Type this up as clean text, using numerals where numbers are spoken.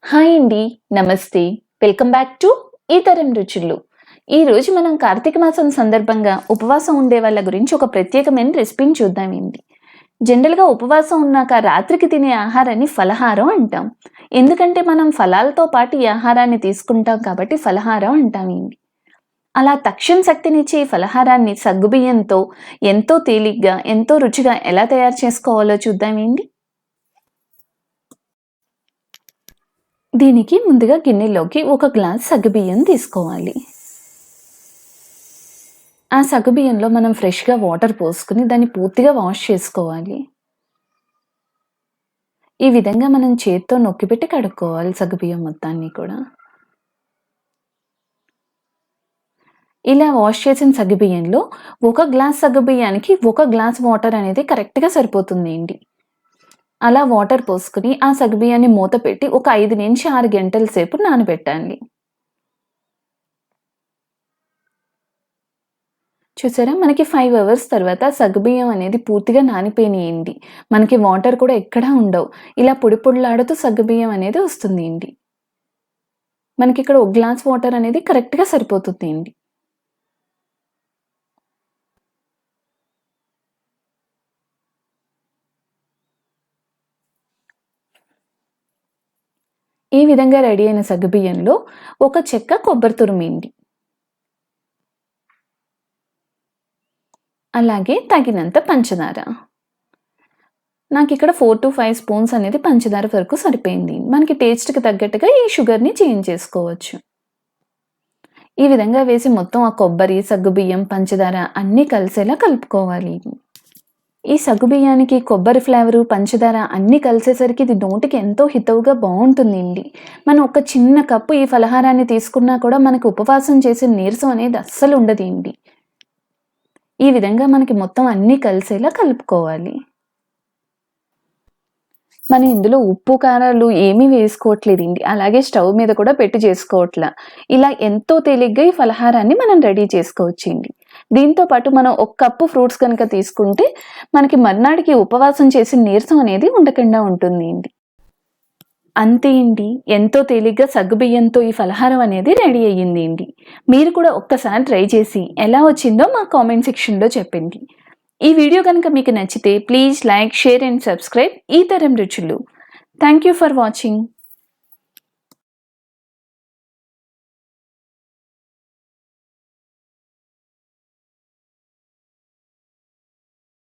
Hi అండి. నమస్తే. Welcome back to ఈతరం రుచులు. ఈరోజు మనం కార్తీక మాసం సందర్భంగా ఉపవాసం ఉండే వాళ్ళ గురించి ఒక ప్రత్యేకమైన రెసిపీని చూద్దామండి. జనరల్‌గా ఉపవాసం ఉన్నాక రాత్రికి తినే ఆహారాన్ని ఫలహారం అంటాం. ఎందుకంటే మనం ఫలాలతో పాటు ఈ ఆహారాన్ని తీసుకుంటాం కాబట్టి ఫలహారం అంటామండి. అలా తక్షణ శక్తినిచ్చే ఈ ఫలహారాన్ని సగ్గుబియ్యంతో ఎంతో తేలిగ్గా, ఎంతో రుచిగా ఎలా తయారు చేసుకోవాలో చూద్దామండి. దీనికి ముందుగా గిన్నెలోకి ఒక గ్లాస్ సగ్గుబియ్యం తీసుకోవాలి. ఆ సగ్గుబియ్యంలో మనం ఫ్రెష్‌గా వాటర్ పోసుకొని దాన్ని పూర్తిగా వాష్ చేసుకోవాలి. ఈ విధంగా మనం చేత్తో నొక్కిపెట్టి కడుక్కోవాలి సగ్గుబియ్యం మొత్తాన్ని కూడా. ఇలా వాష్ చేసిన సగ్గుబియ్యంలో ఒక గ్లాస్ సగ్గుబియ్యానికి ఒక గ్లాస్ వాటర్ అనేది కరెక్ట్‌గా సరిపోతుందండి. అలా వాటర్ పోసుకొని ఆ సగ్గుబియ్యాన్ని మూత పెట్టి ఒక 5-6 గంటల సేపు నానబెట్టాలి. చూసారా? మనకి 5 అవర్స్ తర్వాత సగ్గుబియ్యం అనేది పూర్తిగా నానిపోయినాయండి. మనకి వాటర్ కూడా ఎక్కడా ఉండవు. ఇలా పొడి పొడిలాడుతూ సగ్గుబియ్యం అనేది వస్తుందండి. మనకిక్కడ ఒక గ్లాస్ వాటర్ అనేది కరెక్ట్‌గా సరిపోతుందండి. ఈ విధంగా రెడీ అయిన సగ్గుబియ్యంలో ఒక చెక్క కొబ్బరి తురుమేయండి. అలాగే తగినంత పంచదార. నాకిక్కడ 4-5 స్పూన్స్ అనేది పంచదార వరకు సరిపోయింది. మనకి టేస్ట్‌కి తగ్గట్టుగా ఈ షుగర్‌ని చేంజ్ చేసుకోవచ్చు. ఈ విధంగా వేసి మొత్తం ఆ కొబ్బరి, సగ్గుబియ్యం, పంచదార అన్నీ కలిసేలా కలుపుకోవాలి. ఈ సగ్గుబియ్యానికి కొబ్బరి ఫ్లేవరు, పంచదార అన్నీ కలిసేసరికి ఇది నోటికి ఎంతో హితవుగా బావుంటుందండి. మనం ఒక చిన్న కప్పు ఈ ఫలహారాన్ని తీసుకున్నా కూడా మనకు ఉపవాసం చేసే నీరసం అనేది అస్సలు ఉండదండి. ఈ విధంగా మనకి మొత్తం అన్నీ కలిసేలా కలుపుకోవాలి. మనం ఇందులో ఉప్పు, కారాలు ఏమీ వేసుకోవట్లేదండి. అలాగే స్టవ్ మీద కూడా పెట్టి చేసుకోవట్లా. ఇలా ఎంతో తేలిగ్గా ఈ ఫలహారాన్ని మనం రెడీ చేసుకోవచ్చండి. దీంతో పాటు మనం ఒక కప్పు ఫ్రూట్స్ కనుక తీసుకుంటే మనకి మర్నాడికి ఉపవాసం చేసే నీరసం అనేది ఉండకుండా ఉంటుందండి. అంతే అండి. ఎంతో తేలిగ్గా సగ్గుబియ్యంతో ఈ ఫలహారం అనేది రెడీ అయ్యిందండి. మీరు కూడా ఒక్కసారి ట్రై చేసి ఎలా వచ్చిందో మా కామెంట్ సెక్షన్‌లో చెప్పండి. ఈ వీడియో గనుక మీకు నచ్చితే please like, share and subscribe ఈతరం రుచులు. Thank you for watching.